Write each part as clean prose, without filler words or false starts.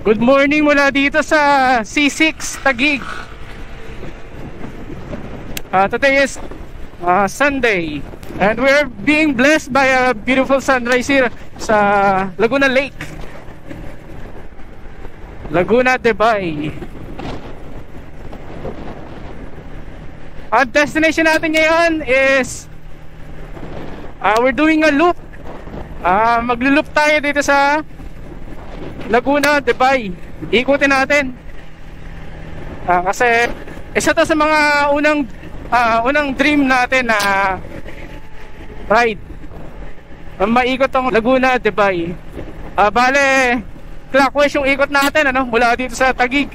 Good morning mula dito sa C6 Taguig. Today is Sunday and we're being blessed by a beautiful sunrise here sa Laguna Lake, Laguna de Bay. Ang destination natin ngayon is we're doing a loop. Maglo-loop tayo dito sa Laguna de Bay. Ikutin natin kasi isa to sa mga unang dream natin na ride, maikot tong Laguna de Bay. Bale clockwise yung ikot natin, mula dito sa Taguig.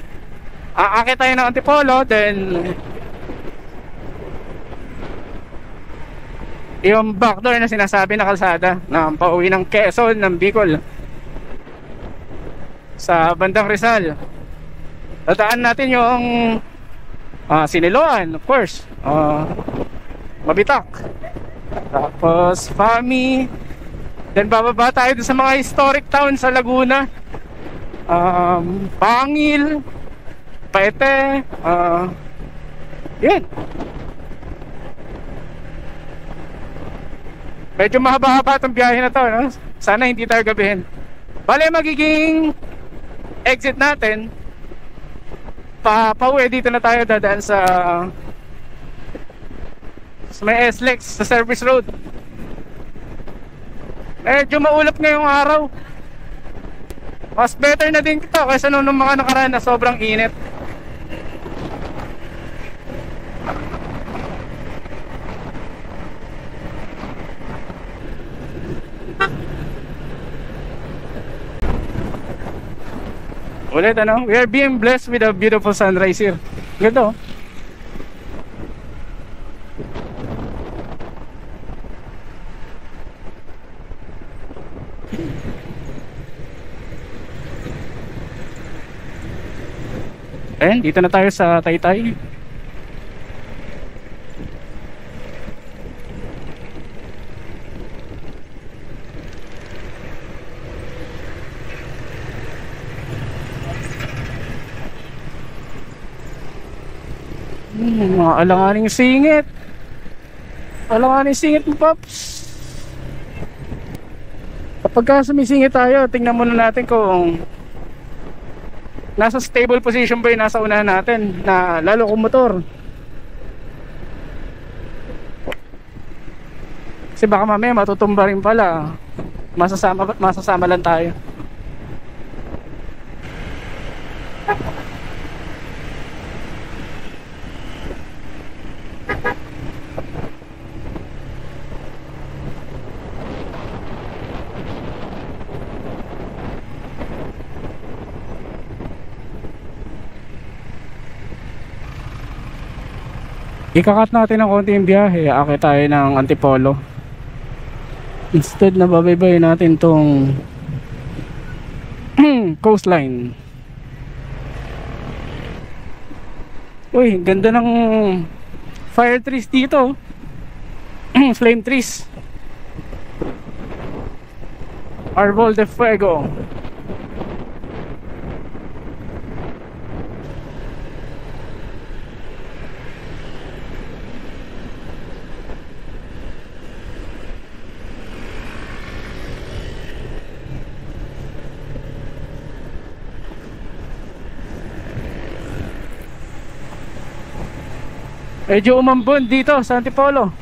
Aakit tayo ng Antipolo, then yung backdoor na sinasabi na kalsada na pauwi ng Quezon, ng Bicol sa bandang Rizal. Dadaan natin yung Siniloan, of course, Mabitak, tapos Fami, then bababa tayo sa mga historic town sa Laguna, Pangil, Paete, yun. Medyo mahaba-haba itong biyahe na to, no? Sana hindi tayo gabihin. Bale, magiging exit natin, pauwi dito na tayo, dadaan sa may SLEX, sa service road. Medyo maulap ngayong araw. Mas better na din ito kaysa nung mga nakaraan na sobrang init. Ulit, we are being blessed with a beautiful sunrise here. Ganda, oh. Ayan, dito na tayo sa Taytay. Mga alanganing singit. Alanganing singit mo, Pops. Kapag sumisingit tayo, tingnan muna natin kung nasa stable position ba yung nasa unahan natin, na lalo kung motor. Kasi baka mamaya matutumba rin pala. Masasama lang tayo. Ikakat natin ng konti yung biyahe, akit tayo ng Antipolo. Instead na babaybayin natin tong coastline. Uy, ganda ng fire trees dito. Flame trees, Arbol de Fuego. Medyo umambon dito sa Antipolo.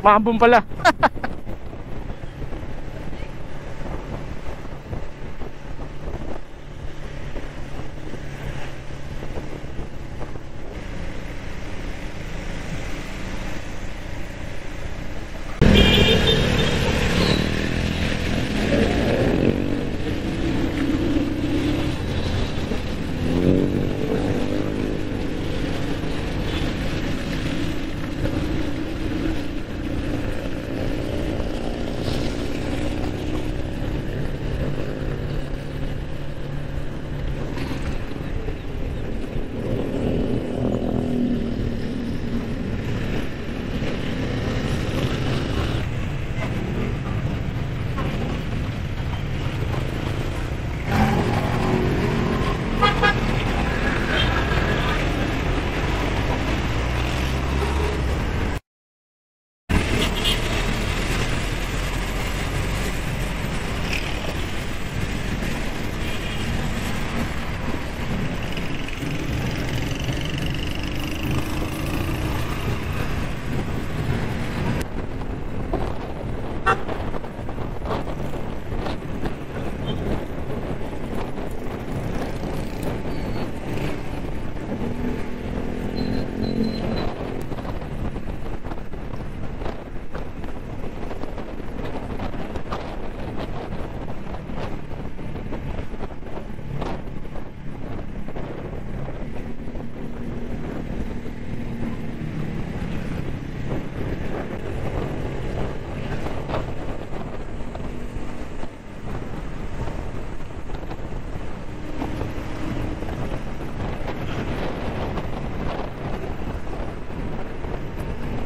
Maambon pala.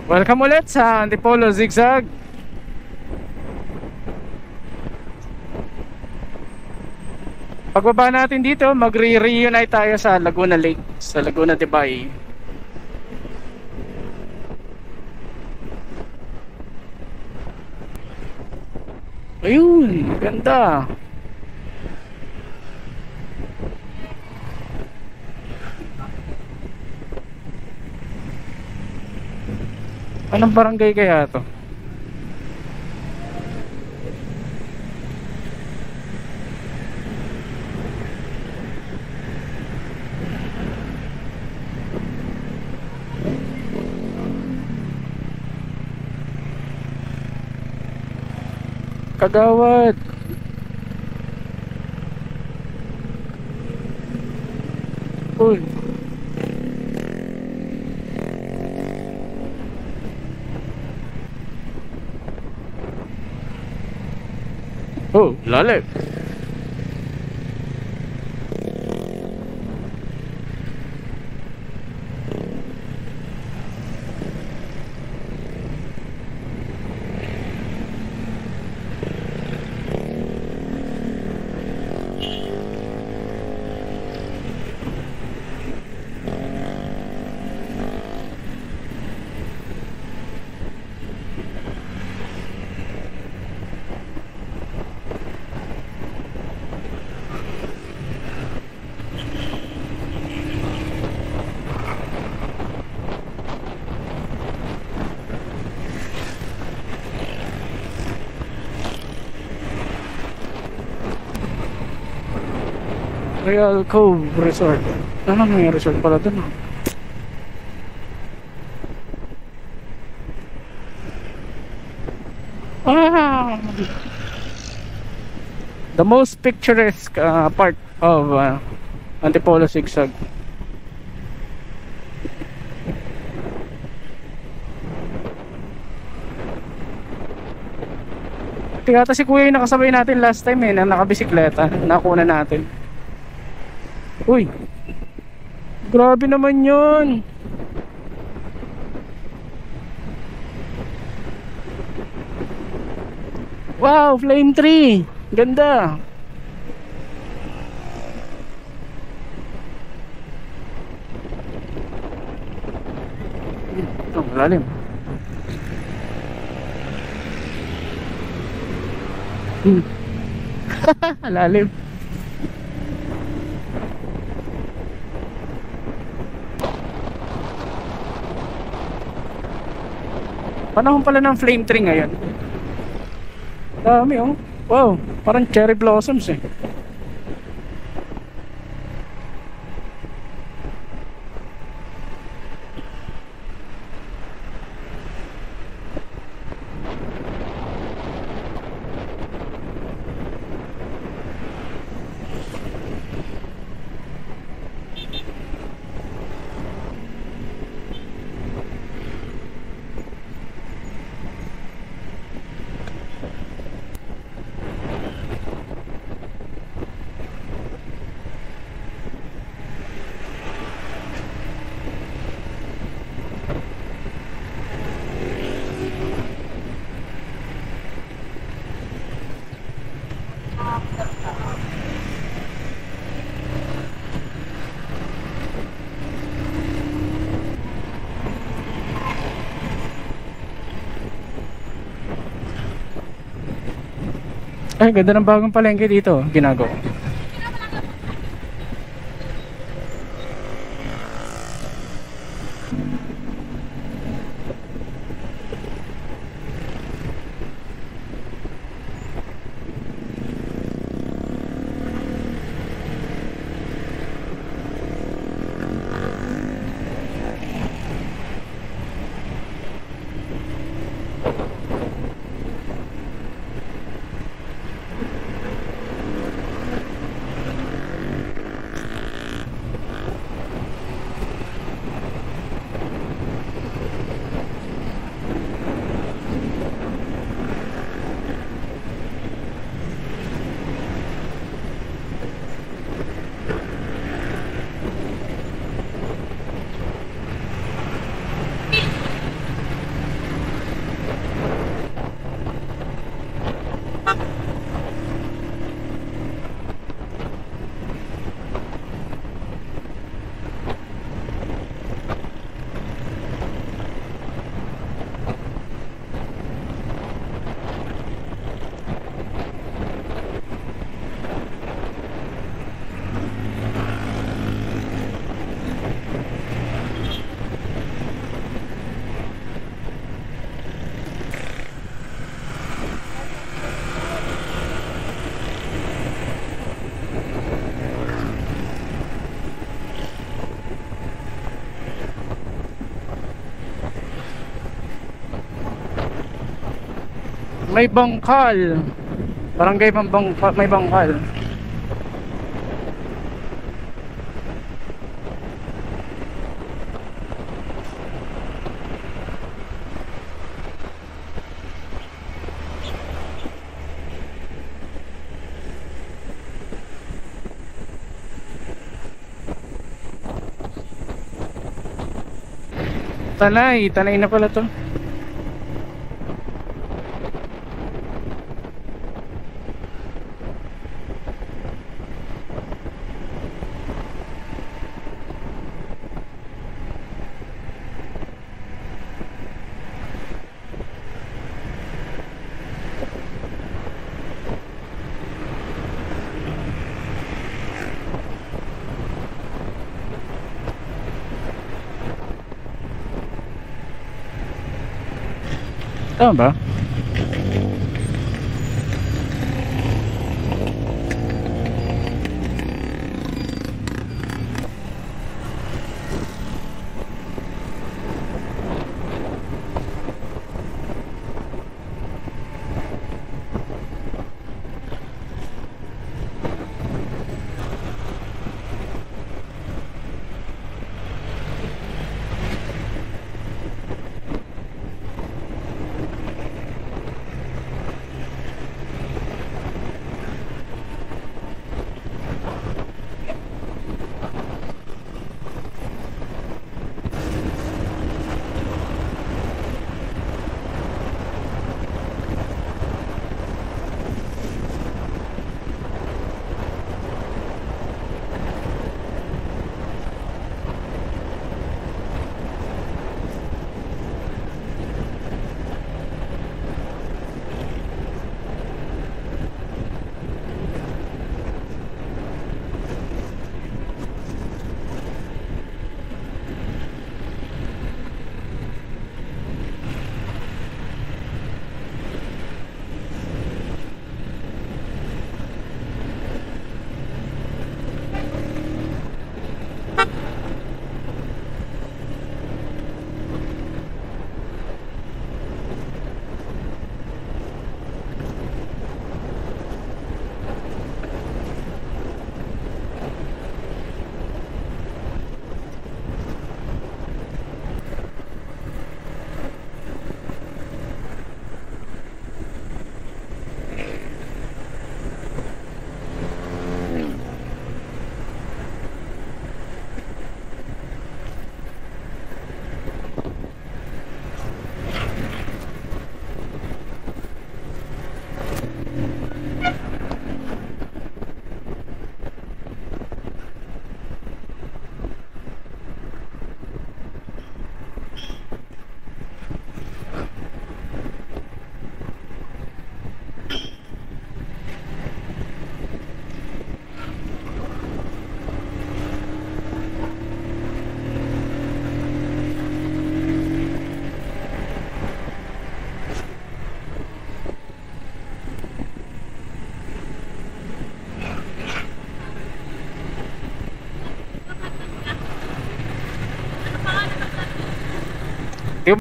Welcome ulit sa Antipolo Zigzag. Pagbaba natin dito, magre-reunite tayo sa Laguna Lake, sa Laguna de Bay. Ayun, ganda. Anong barangay kaya to? Kagawad. Uy. Oh, lalim. Real Cove Resort. Ano may resort pala dun? Ah, the most picturesque part of Antipolo Zigzag. Tingata si kuya yung nakasabay natin last time na nakabisikleta. Nakuna natin. Uy, grabe naman yun. Wow, flame tree. Ganda. Oh, lalim. Lalim. Panahon pala ng flame tree ngayon. Dami oh. Wow, parang cherry blossoms eh. Ay, ganda ng bagong palengke dito, ginagawa. May bangkal. Barangay may bangkal. Tanay na pala to. Tama ba?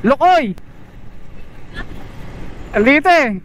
Lokoy! Andito eh!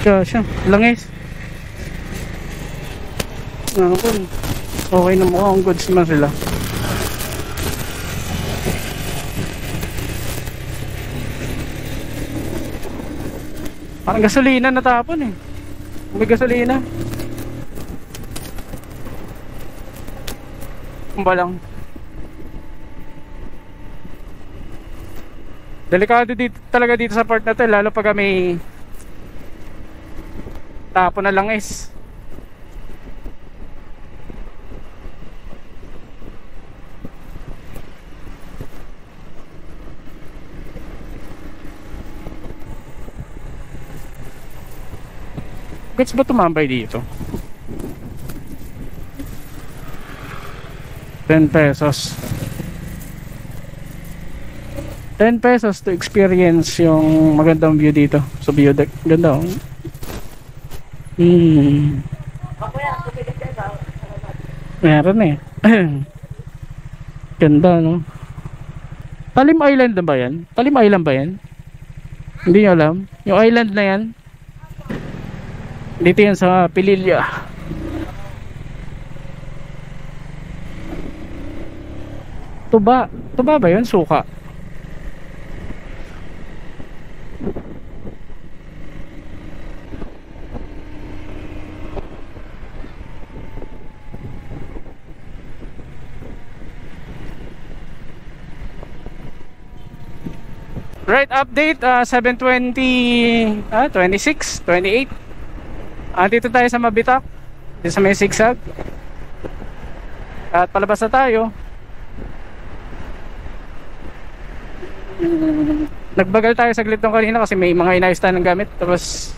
Kasya, langis. Nakapun. Okay na mukhang goods naman sila. Parang gasolina natapon eh. May gasolina. Kumba lang. Delikado dito, talaga dito sa part na to, lalo pag may tapon na langis. Gets ba tumambay dito? 10 pesos. 10 pesos to experience yung magandang view dito sa view deck. Ganda oh. Meron eh. Ganda no. Talim Island na ba yan? Talim Island ba yan? Hindi nyo alam. Yung island na yan, dito yan sa Pililya. Tuba. Tuba ba yun? Suka. Right, update 7:20 26, 28. Dito tayo sa Mabitak. Dito sa may sigsag. At palabas na tayo. Nagbagal tayo saglit nung kanina kasi may mga inayos tayo ng gamit. Tapos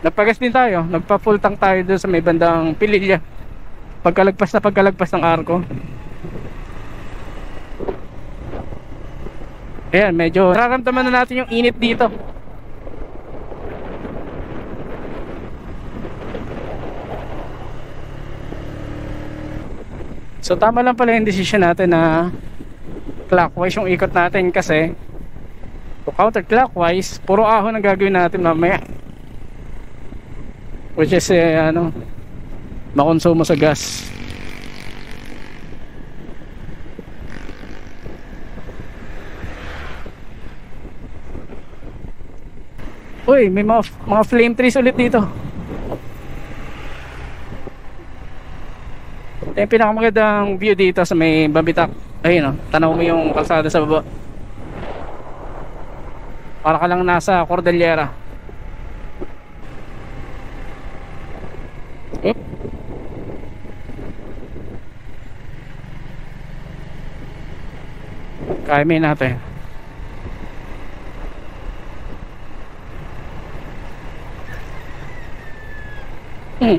nagpagas din tayo. Nagpa full tank tayo doon sa may bandang Pililya. Pagkalagpas ng arko. Ayan, medyo nararamdaman na natin yung init dito. So tama lang pala yung decision natin na clockwise yung ikot natin kasi to counterclockwise, puro ahon ang gagawin natin mamaya. Which is makonsumo sa gas. Uy, may mga flame trees ulit dito. Ito yung pinakamagandang view dito sa may Mabitak. Ayun o, tanaw mo yung kalsada sa baba. Para ka lang nasa Cordillera. Oop. Kaya may natin. Woo!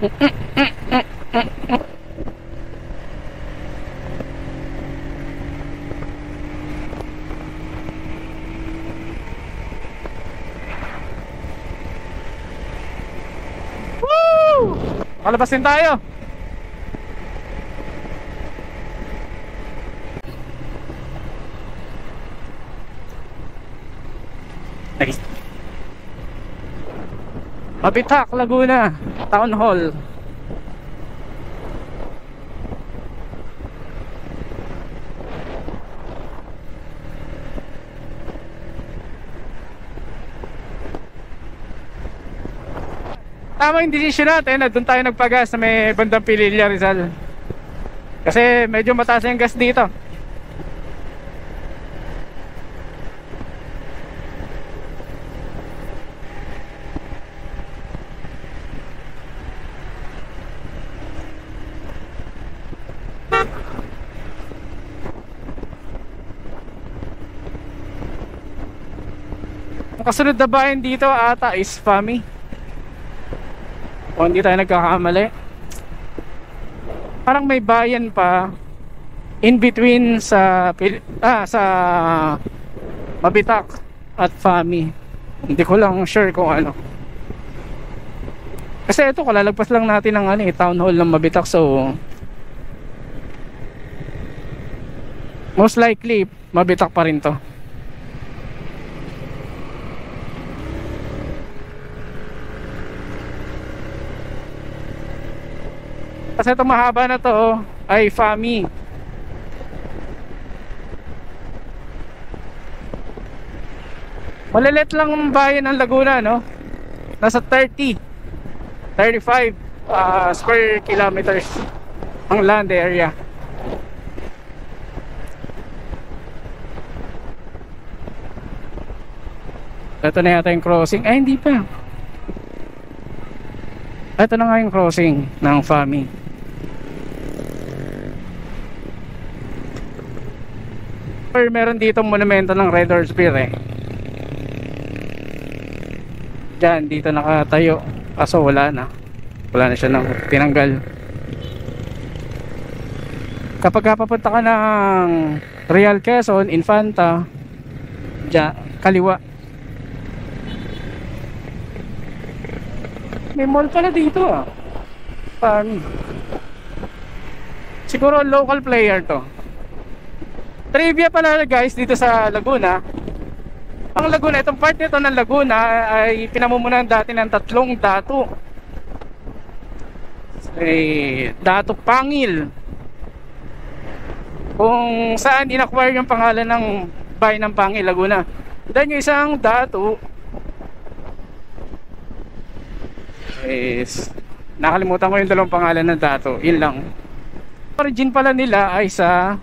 Palabas din tayo. Nice. Mabitak, Laguna Town Hall. Tama yung decision natin na doon tayo nagpagas sa may bandang Pililya, Rizal. Kasi medyo mataas yung gas dito. Ang kasunod na bayan dito ata is Fami. O hindi tayo nagkakamali. Parang may bayan pa in between sa Mabitak at Fami. Hindi ko lang sure kung ano. Kasi ito kalalagpas lang natin ng town hall ng Mabitak, so most likely Mabitak pa rin to. Kasi itong mahaba na to ay FAMI. Malilit lang ang bayan ng Laguna, no? Nasa 35 square kilometers ang land area. Ito na yata yung crossing. Ay, hindi pa. Ito na nga yung crossing ng FAMI. Meron dito monumento ng Red Horse Pier eh. Diyan, dito nakatayo. Kaso wala na. Wala na siya nang tinanggal. Kapag papunta ka ng Real Quezon, Infanta, diyan, kaliwa. May mall pala dito ah. FAMI. Siguro local player to. Trivia pala guys dito sa Laguna. Ang Laguna, itong part nito ng Laguna ay pinamumunan dati ng 3 dato. Dato Pangil, kung saan inacquire yung pangalan ng bayan ng Pangil, Laguna. Then yung isang dato is nakalimutan ko yung 2 pangalan ng dato. Yun lang. Origin pala nila ay sa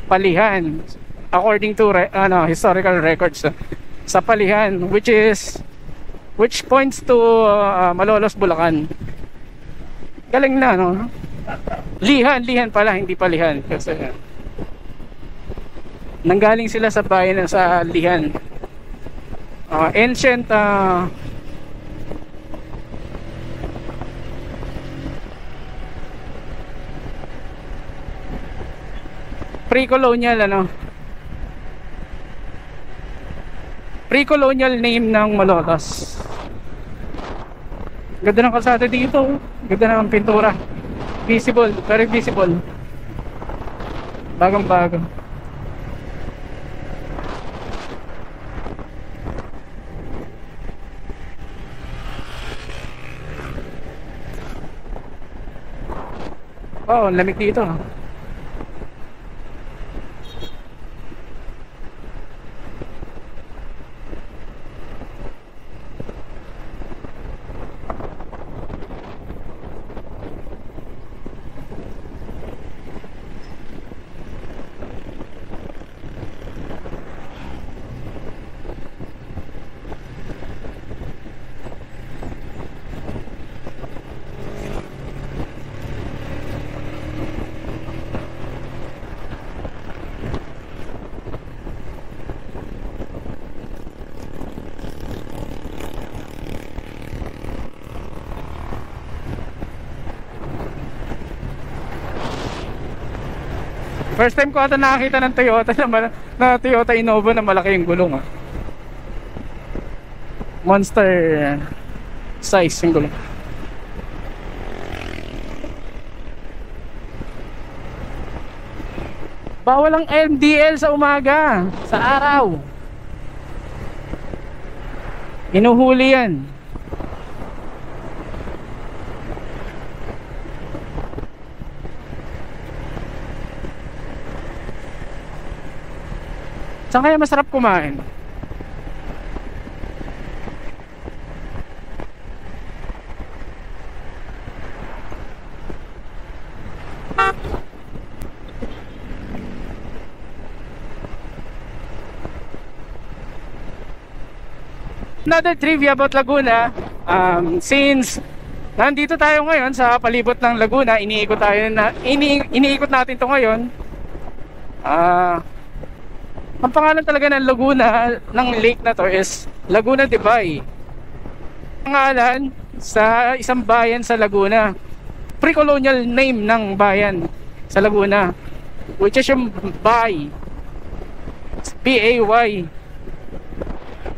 Palihan, according to historical records, sa Palihan, which points to Malolos, Bulacan. Galing na, no? Lihan pala, hindi Palihan, kasi nanggaling sila sa bayan sa Lihan. Ancient pre-colonial pre-colonial name ng Malolos. Ganda ng kalsada dito. Ganda ng pintura. Visible, very visible. Bagong bago. Oh, lamig dito. First time ko ata nakakita ng Toyota na Toyota Innova na malaki yung gulong. Monster size yung gulong. Bawal ang MDL sa umaga, sa araw. Inuhuli yan. Saan kaya masarap kumain? Another trivia about Laguna, since nandito tayo ngayon sa palibot ng Laguna, iniikot natin to ngayon. Ang pangalan talaga ng Laguna, ng lake na to, is Laguna de Bay. Pangalan sa isang bayan sa Laguna. Pre-colonial name ng bayan sa Laguna, which is yung Bay. B-A-Y.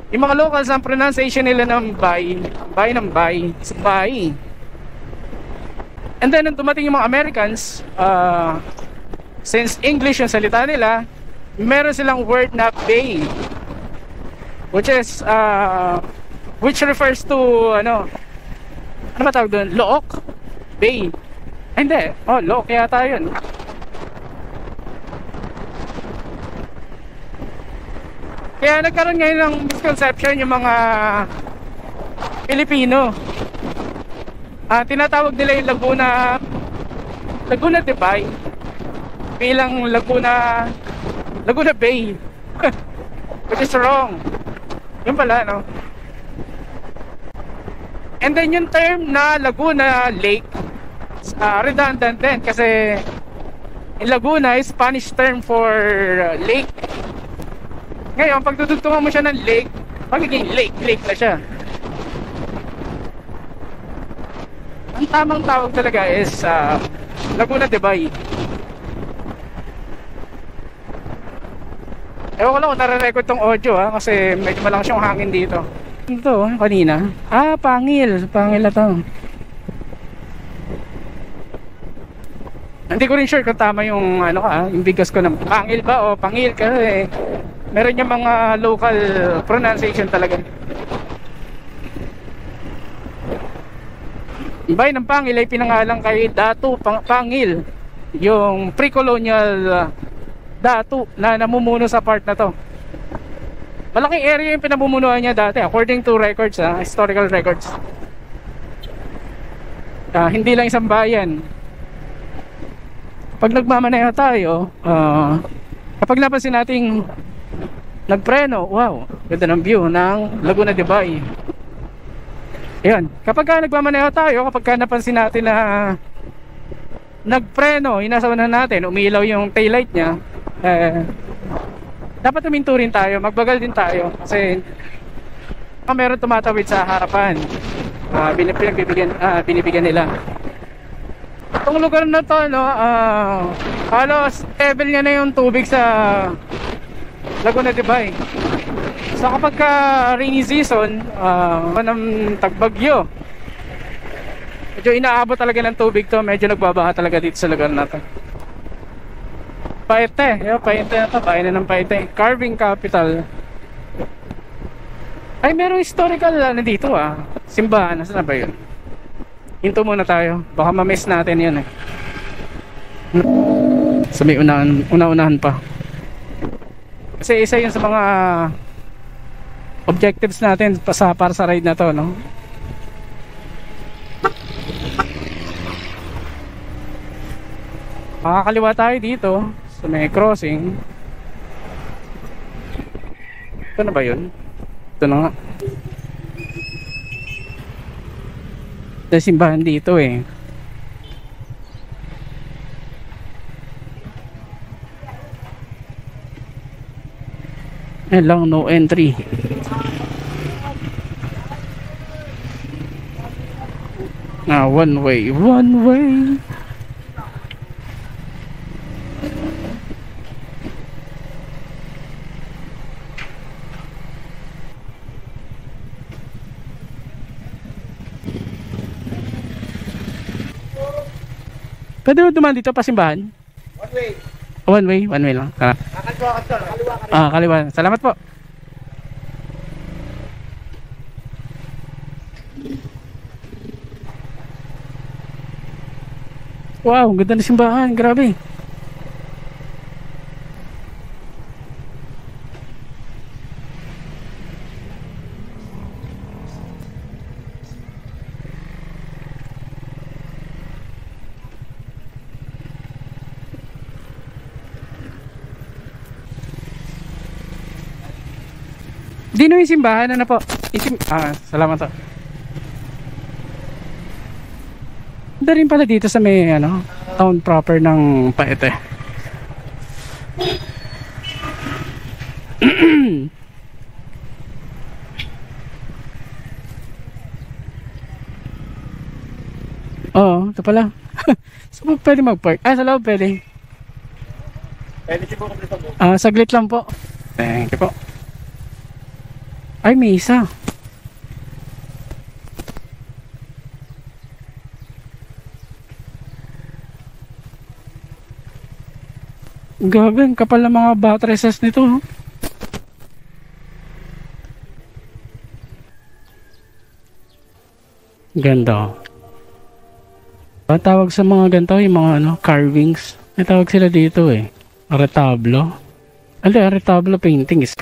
Yung mga locals, ang pronunciation nila ng Bay, is Bay. And then, nung dumating yung mga Americans, since English yung salita nila, meron silang word na bay, which refers to ano ba tawag doon? Look, bay. Ay, hindi. Oh, low kaya tayo yun. Kaya nagkaroon ngayon ng misconception yung mga Pilipino. Tinatawag nila yung Laguna Tibay bilang Laguna Bay. Which is wrong. Yun pala, no? And then yung term na Laguna Lake, redundant din kasi in Laguna is Spanish term for lake. Ngayon, pag tutugtungan mo siya ng lake, magiging lake na siya. Ang tamang tawag talaga is Laguna de Bay. Ewan ko lang kung nare-record tong audio kasi medyo malakas yung hangin dito. Ano to kanina? Pangil na to. Hindi ko rin sure kung tama yung yung bigas ko ng pangil ba o pangil kasi meron yung mga local pronunciation talaga. Bayan ng Pangil ay pinangalan kay Datu Pangil, yung pre-colonial Datu na namumuno sa part na to. Malaking area yung pinamumunuan niya dati according to records, historical records. Hindi lang isang bayan. Pag nagmamaneho tayo, kapag napansin nating nagpreno, wow, ganda ng view ng Laguna de Bay. Ayan, kapag nagmamaneho tayo, kapag napansin natin na nagpreno, inasawanan natin, umilaw yung taillight niya, dapat huminto rin tayo, magbagal din tayo kasi meron tumatawid sa harapan. Binibigyan nila. Itong lugar na to, halos level niya na yung tubig sa Laguna de Bay. So kapag rainy season, ng tagbagyo, medyo inaabot talaga ng tubig to, medyo nagbabaha talaga dito sa lugar na to. Paete, Paete na to, bayan na ng Paete, carving capital. Ay, merong historical dito simbahan, nasaan na ba yun? Hinto muna tayo, baka ma-miss natin yun So may una-unahan pa. Kasi isa yun sa mga objectives natin para sa ride na to, no? Makakaliwa tayo dito sa may crossing. Ito na ba yun? Ito na nga. May simbahan dito lang, no entry. One way. Pwede mo dumaan dito pa simbahan? One way lang. Kaliwa. Salamat po. Wow, ganda ng simbahan, grabe. Dino yung simbahan, ano po? Salamat po. Ganda rin pala dito sa may town proper ng Paete. Oo, ito pala. So, pwede mag-park. Sa loob pwede. Pwede siguro dito po. Saglit lang po. Thank you po. Ay, may isa. Grabe, ang kapal ng mga buttresses nito. Ganda. Ang tawag sa mga ganito, yung mga ano, carvings. May tawag sila dito eh. Retablo. Ano, retablo paintings.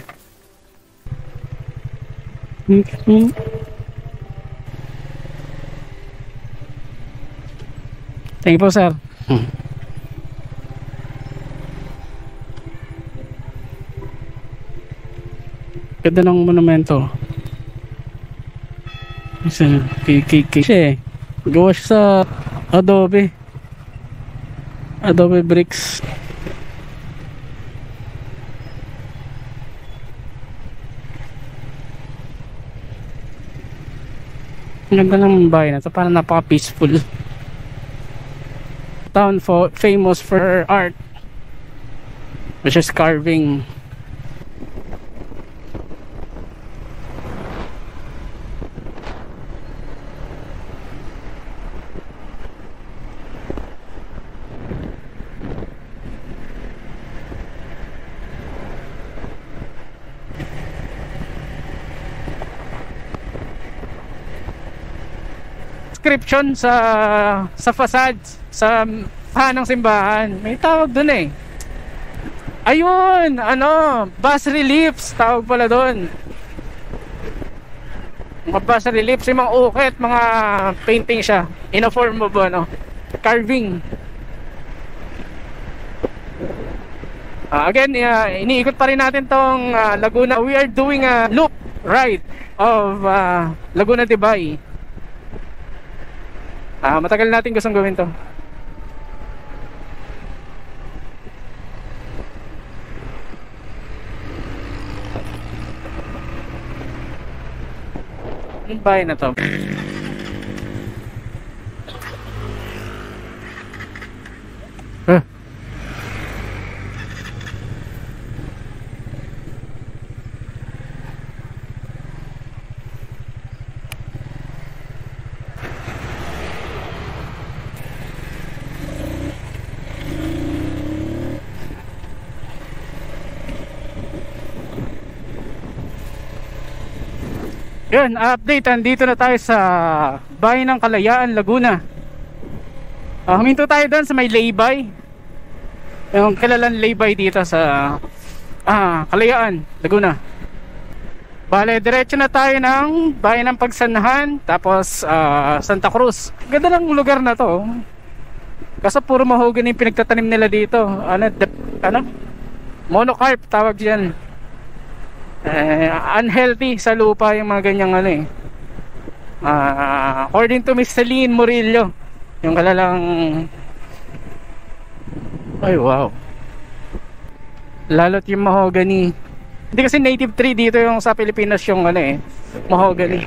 Thank you po, sir. Ganda ng monumento. Isa, siya eh. Gawa siya sa adobe. Adobe bricks. Ang ganda ng bahay na ito. Parang napaka-peaceful. Town famous for art, which is carving. Inscription sa facade sa ng simbahan, may tawag dun eh. Ayun, ano, bas reliefs tawag pala dun. Mga bas reliefs, yung mga ukit, mga painting siya in a form of ano, carving. Again, iniikot pa rin natin tong Laguna. We are doing a loop ride of Laguna de Bay. Matagal natin gustong gawin to. Anong bahay na to? Yun, update. Andito na tayo sa Bayan ng Kalayaan, Laguna. Huminto tayo doon sa may Laybay. Yung kilalang Laybay dito sa Kalayaan, Laguna. Bale, diretso na tayo ng Bayan ng Pagsanhan, tapos Santa Cruz. Ganda ng lugar na to. Kasi puro mahogany yung pinagtatanim nila dito. Ano? Monocarp tawag diyan. Unhealthy sa lupa yung mga ganyang ano eh. According to Miss Celine Murillo, yung kalalang, ay wow, lalot yung mahogany. Hindi kasi native tree dito yung sa Pilipinas yung ano eh, mahogany.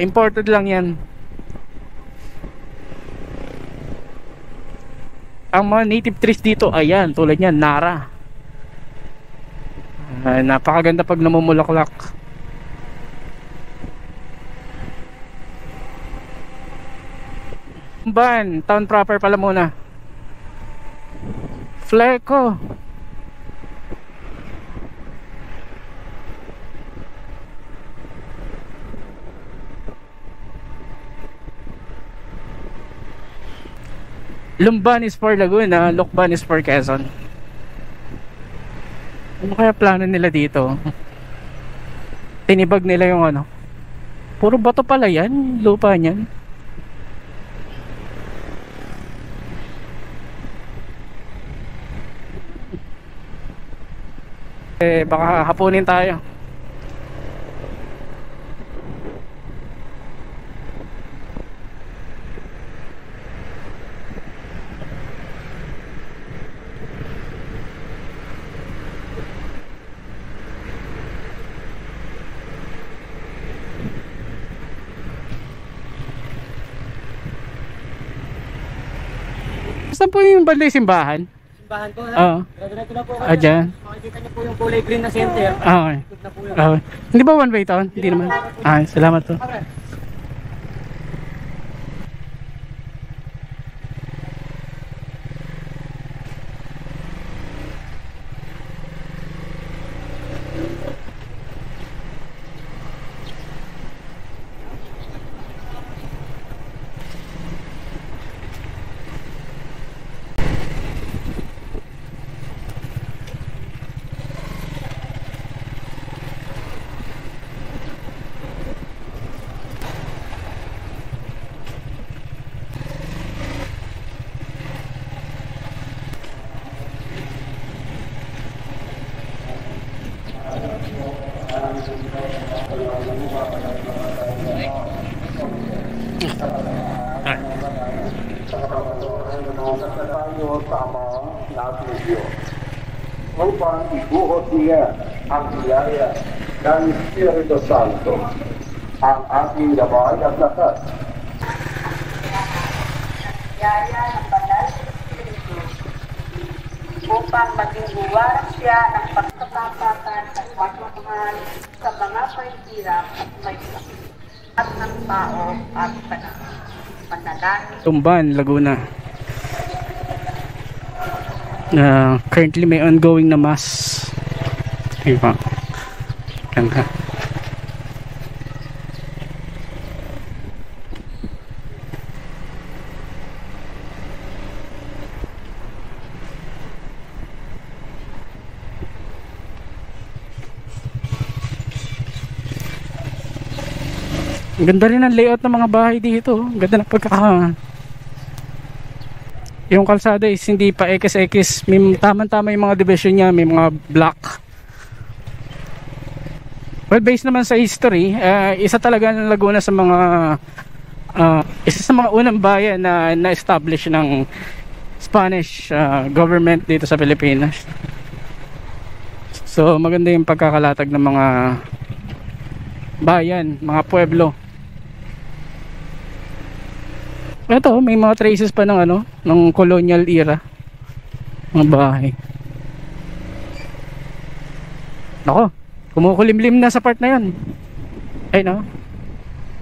Imported lang yan. Ang mga native trees dito, ayan, tulad yan, Nara. Napakaganda pag namumulaklak. Ban, town proper pala muna. Fleco. Lumban is for Laguna, Lucban is for Quezon. Ano kaya plano nila dito? Tinibag nila yung ano. Puro bato pala yan, lupa niyan. Baka hapunin tayo. Saan po yung banda yung simbahan? Simbahan po, Oo. diretso na po kayo. Dyan. Makikita niyo po yung kulay green na center. Okay. Ikot na po yun. Okay. Hindi ba one way to? Hindi naman. Salamat po. Upang ibuhos niya ang biyaya ng Espiritu Santo, ang ating gabay at lakas. Biyaya ng banal na Espiritu upang maging buwara siya ng pagkakapatan at pagmamahal sa mga mahihirap at may sakit at ng tao at panalangin. Tumban, Laguna. Currently may ongoing na mass. Diba? Ganda. Ang ganda rin ang layout ng mga bahay dito. Ang ganda ng pagkaka. Yung kalsada is hindi pa X-X. May tama-tama yung mga division niya. May mga block. Well, based naman sa history, isa talaga ng Laguna sa mga isa sa mga unang bayan na na-establish ng Spanish government dito sa Pilipinas. So maganda yung pagkakalatag ng mga bayan, mga pueblo. Ito, may mga traces pa ng ng colonial era. Mga bahay. Nako, kumukulimlim na sa part na 'yan. Ay no.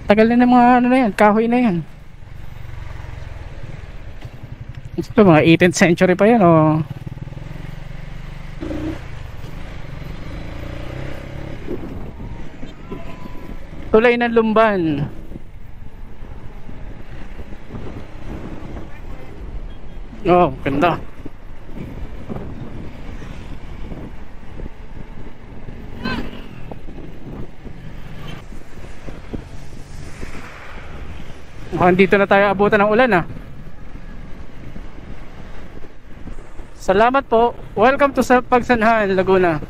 Tagal na ng mga na 'yan, kahoy na 'yan. Ito mga 18th century pa 'yan, oh. Tulay ng Lumban. Oh, ganda. Mukhang dito na tayo abutan ng ulan, ah. Salamat po. Welcome to sa Pagsanhan, Laguna.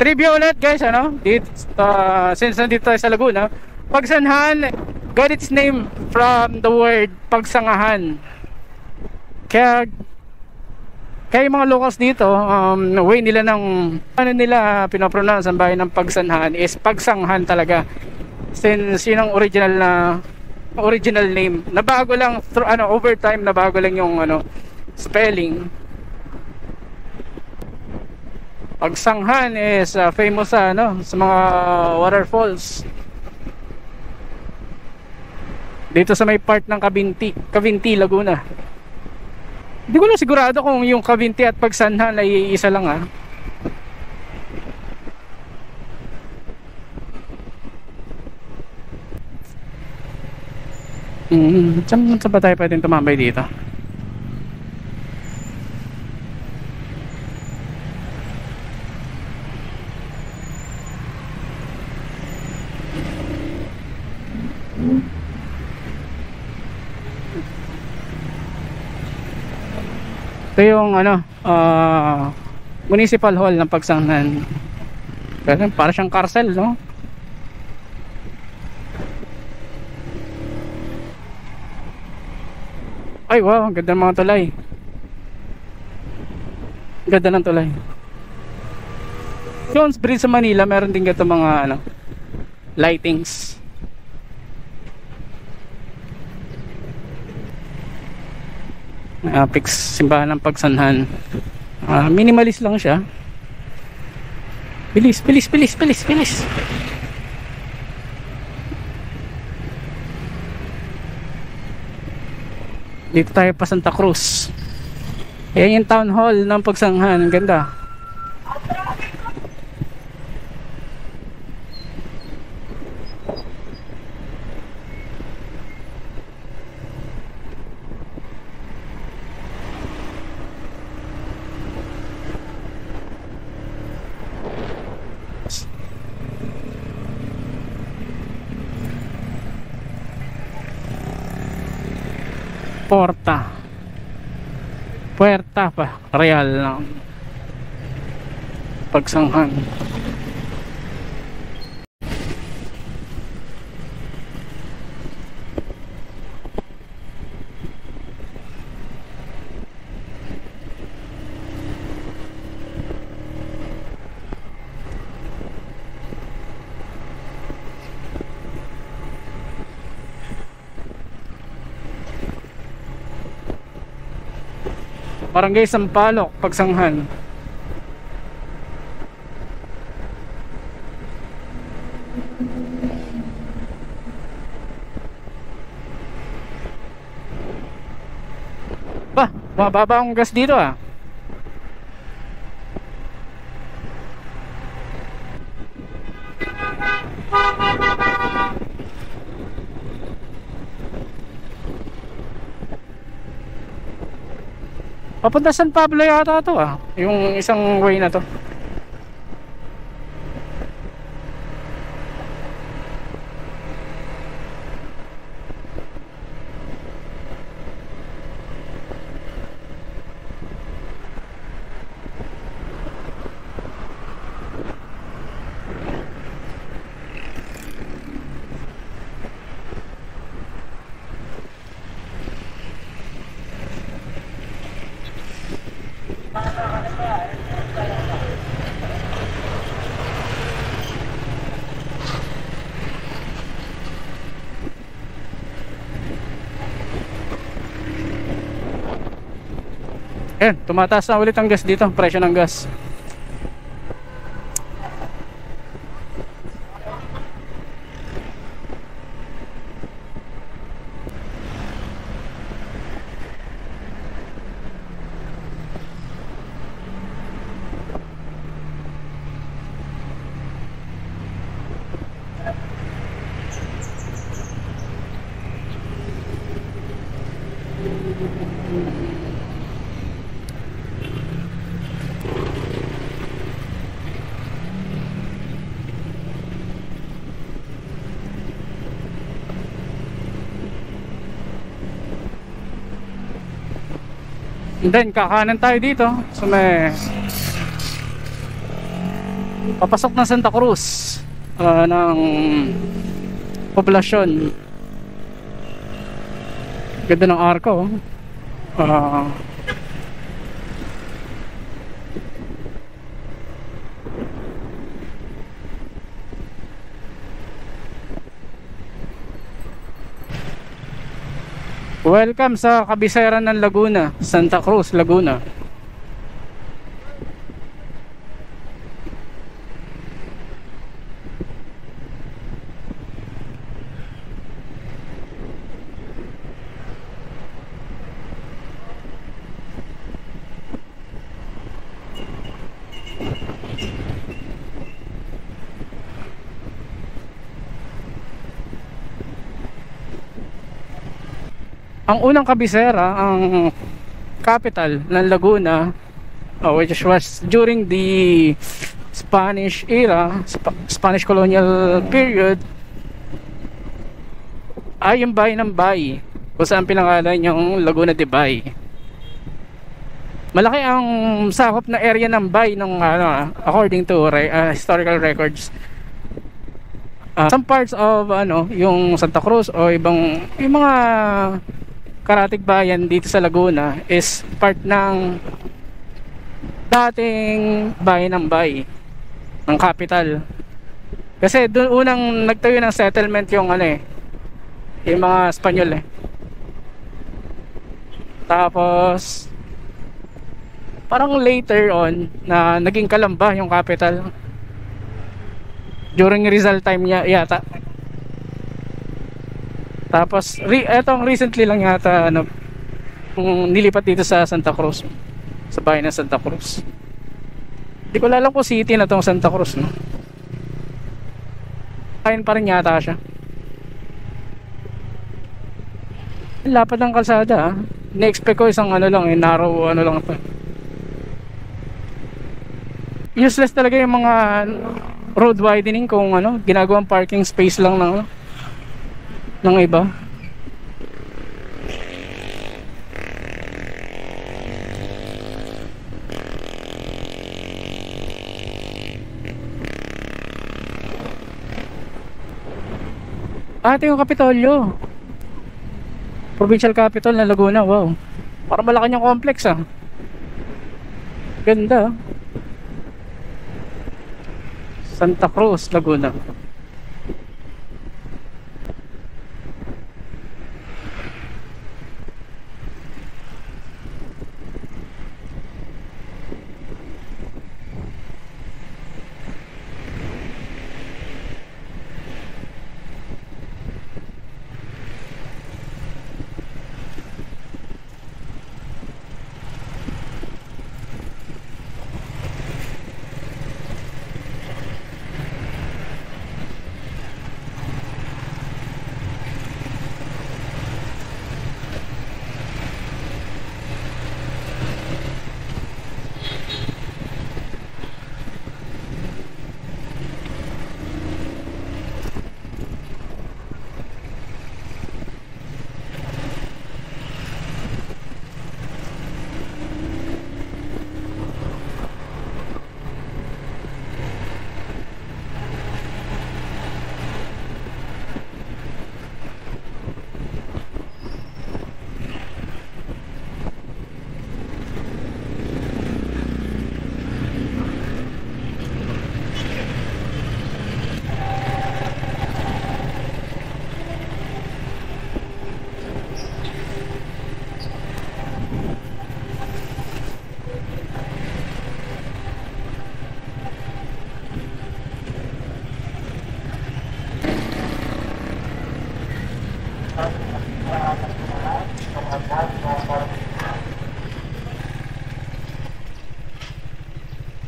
Trivia ulit, guys, dito, since nandito tayo sa Laguna, Pagsanhan got its name from the word pagsangahan. Kaya yung mga locals dito, way nila ng nila pinopronounce ang bayan ng Pagsanhan is Pagsanghan talaga, since yun ang original name. Nabago lang through over time, nabago lang yung spelling. Pagsanghan is famous sa mga waterfalls dito sa may part ng Cavinti, Laguna. Hindi ko lang sigurado kung yung Cavinti at Pagsanhan ay isa lang, ah. Saan ba tayo pwedeng tumambay dito? Ito yung Municipal Hall ng Pagsanhan. Kasi para siyang karcel, no? Ay wow, ang ganda ng mga tulay. Ganda ng tulay. Jones Bridge sa Manila, meron din ganito mga lightings. Fix simbahan ng Pagsanhan. Minimalist lang siya. Bilis. Dito tayo pa Santa Cruz. Ayan yung town hall ng Pagsanhan. Ang ganda. Puerta pa Real ng Pagsanhan. Barangay Sampaloc, Pagsanghan. Ba, mababa ang gas dito ah. Papunta San Pablo yata to ah, yung isang way na to. Ayan, tumataas na ulit ang gas dito, presyo ng gas. And then kakanan tayo dito so may papasok ng Santa Cruz ng poblasyon. Ganda ng arko. Welcome sa kabisera ng Laguna, Santa Cruz, Laguna. Ang unang kabisera, ang capital ng Laguna, which was during the Spanish era, Spanish colonial period, ay yung bayan ng Bay, kung saan pinangalan yung Laguna de Bay. Malaki ang sakop na area ng Bay ng according to historical records. Some parts of yung Santa Cruz o yung mga karatig bayan dito sa Laguna is part ng dating bayan ng Bay, ng capital. Kasi doon unang nagtayo ng settlement yung yung mga Espanyol Tapos parang later on na naging Calamba yung capital during Rizal time niya yata. Tapos etong recently lang yata nilipat dito sa Santa Cruz, sa bayan ng Santa Cruz. Hindi ko alam kung city na tong Santa Cruz, no? Bayan pa rin yata siya. Lapad ng kalsada, na-expect ko isang narrow lang ito. Useless talaga yung mga road widening kung ginagawang parking space lang ng iba. Ito yung Kapitolyo, provincial capital ng Laguna. Wow, parang malaki yung complex ganda. Santa Cruz, Laguna.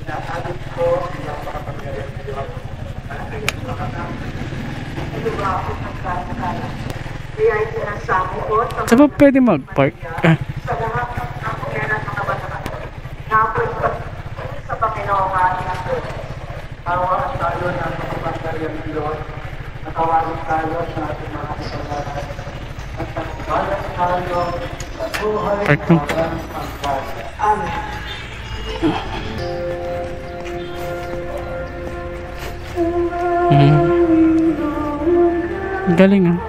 Sinasabi ko ang makapangyarihan ng Diyos at sa iyong makatang. Ilugapot ang kaya-kaya. Kaya ay sinasabi ko sa Saan ba pwede mag-park? sa lahat ng kakuyan at mga banatan na ako'y pagpapit sa Panginoong ating ang Diyos. Tawagan tayo ng makapangyarihan ng Diyos. Natawagan tayo sa ating mga kasalanan. At nagbalas tayo sa buhay Park ng mo. walang hanggan. Amen. Galing ah.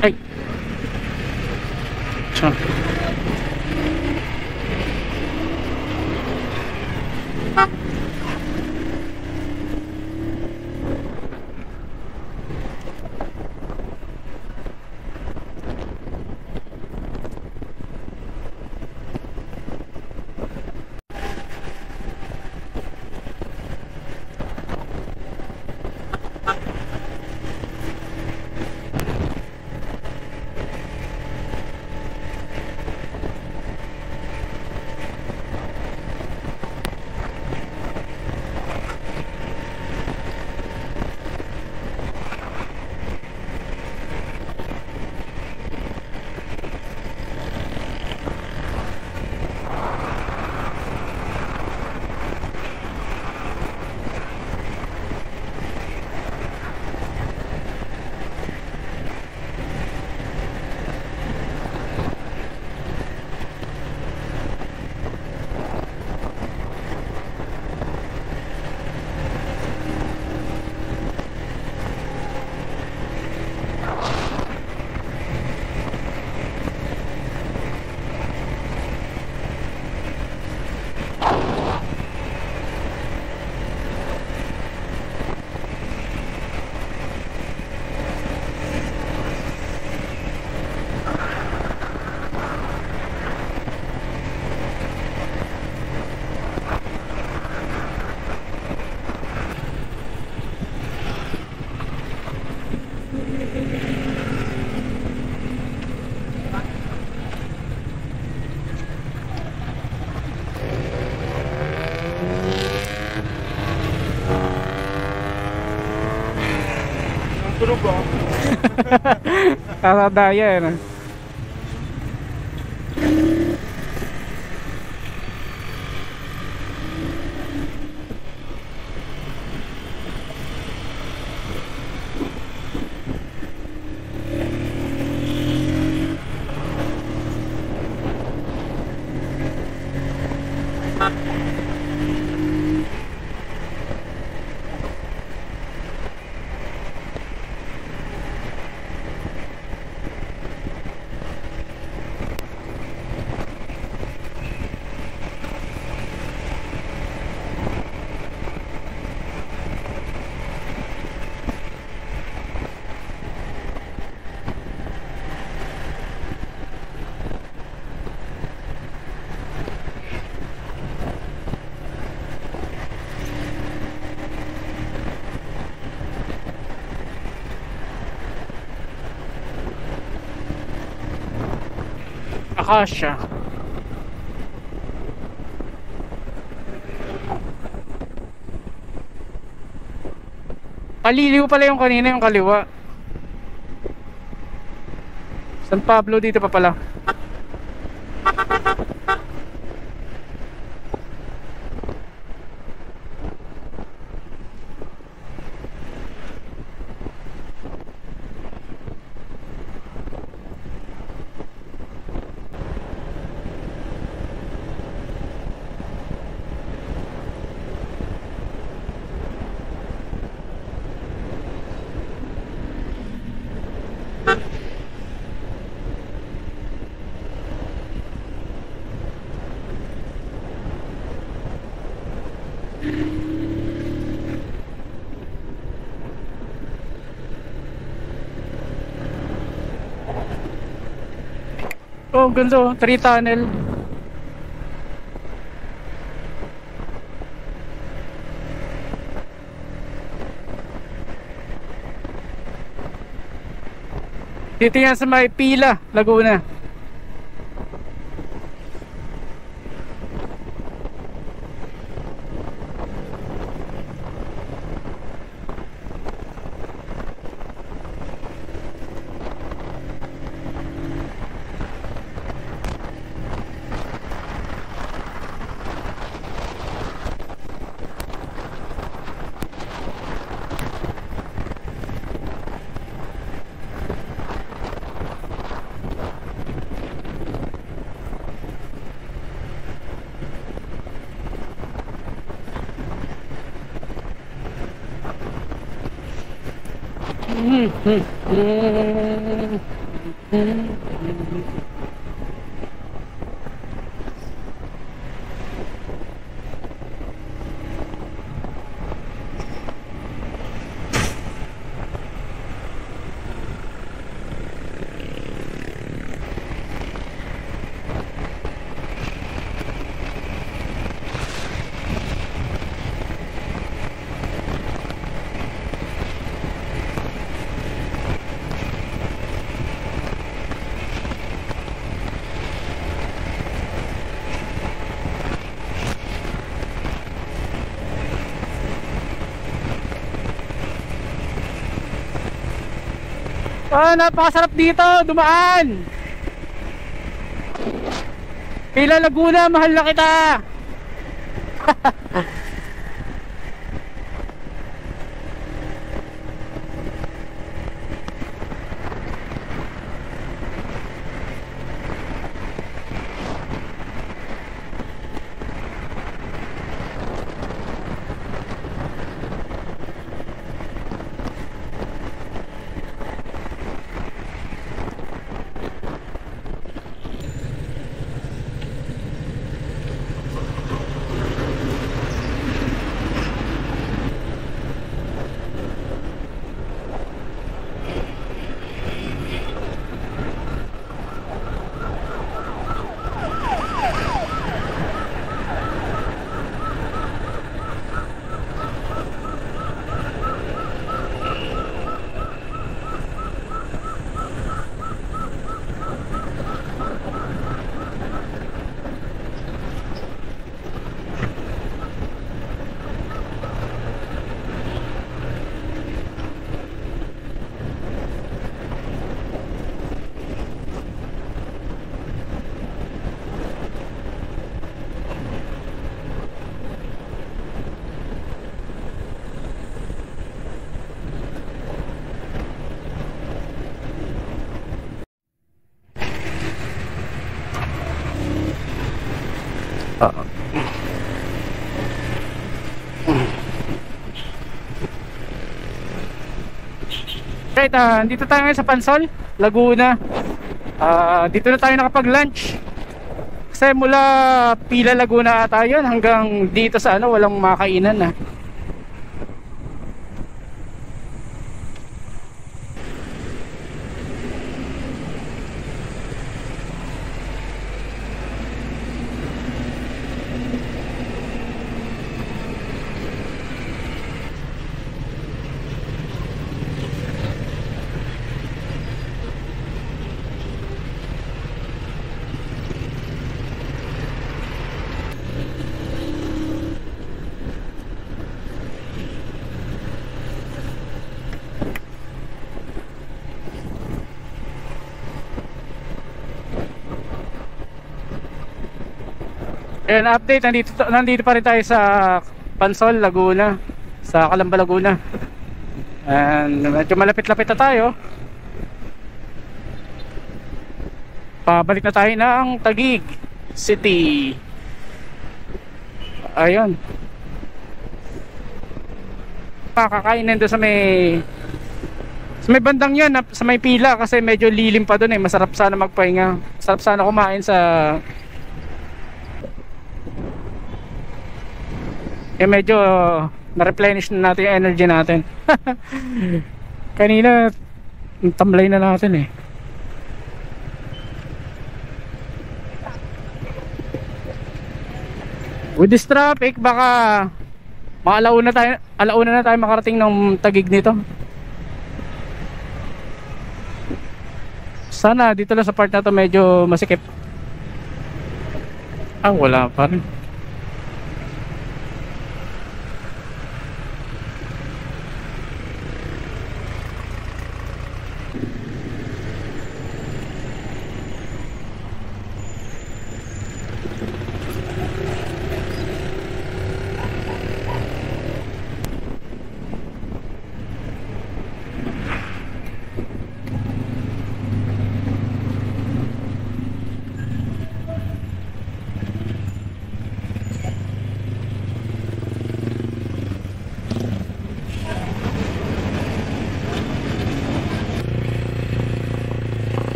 Ay. Saan? Tulog ba? Kasadaya yan ah. Akasha. Paliliw pala yung kanina, yung kaliwa. San Pablo dito pa pala. Oh, ganda. 3 tunnel. Dito yan sa may Pila, Laguna. Ah, napakasarap dito, dumaan. Pila Laguna, mahal na kita. Right, dito tayo ngayon sa Pansol, Laguna. Dito na tayo nakapag-lunch. Kasi mula Pila Laguna ata yun hanggang dito sa ano, walang makainan na. Ayan, update, nandito pa rin tayo sa Pansol, Laguna, sa Calamba, Laguna. And medyo malapit-lapit na tayo. Pabalik na tayo ng Taguig City. Ayun, pakakainin doon sa may bandang yan, sa may Pila, kasi medyo lilim pa doon eh. Masarap sana magpahinga, masarap sana kumain sa medyo na-replenish na natin yung energy natin. Kanina tamlay na natin eh. With this traffic, baka alauna na tayo makarating ng Taguig nito. Sana dito lang sa part na to medyo masikip. Wala pa rin.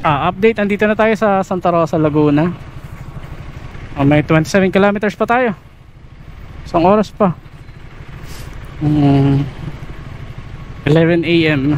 Update, andito na tayo sa Santa Rosa, Laguna. May 27 kilometers pa tayo. Isang oras pa. 11 AM.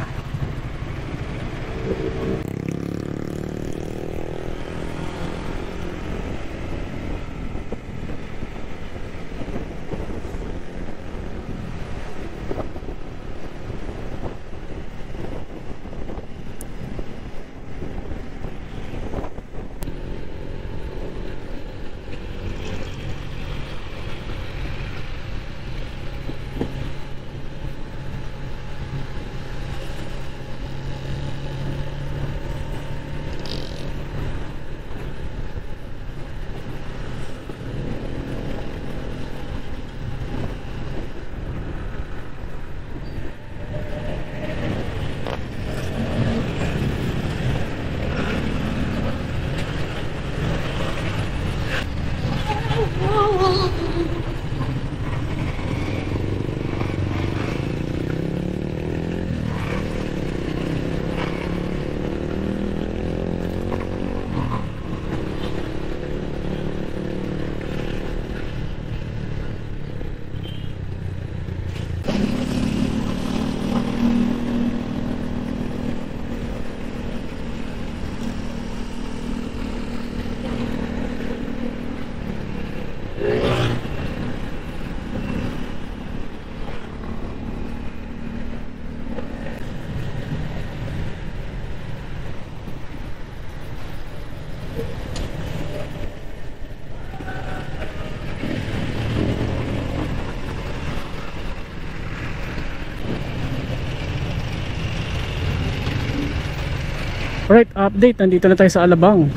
Alright, update. Nandito na tayo sa Alabang.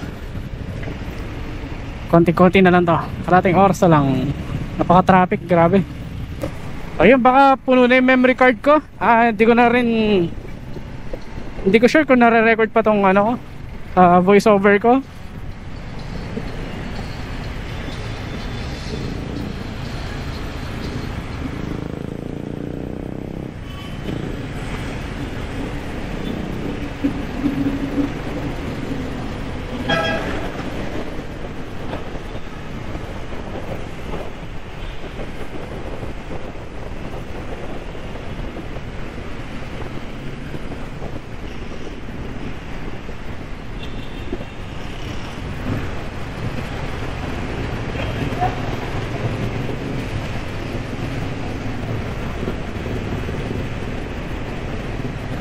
Konti-konti na lang to. Karating oras na lang. Napaka-traffic, grabe. Ayun, baka puno na yung memory card ko. Hindi ko na rin, hindi ko sure kung nare-record pa tong ano, voice over ko.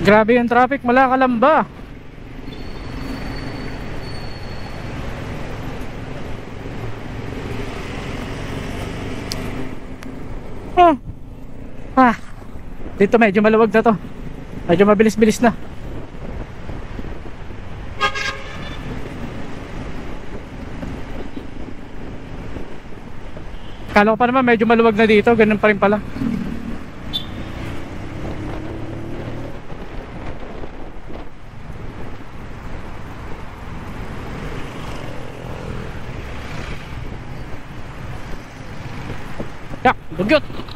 Grabe yung traffic, Malakalamba. Dito medyo maluwag na to. Medyo mabilis-bilis na. Kala ko pa naman medyo maluwag na dito, ganun pa rin pala. Yak, bugyot.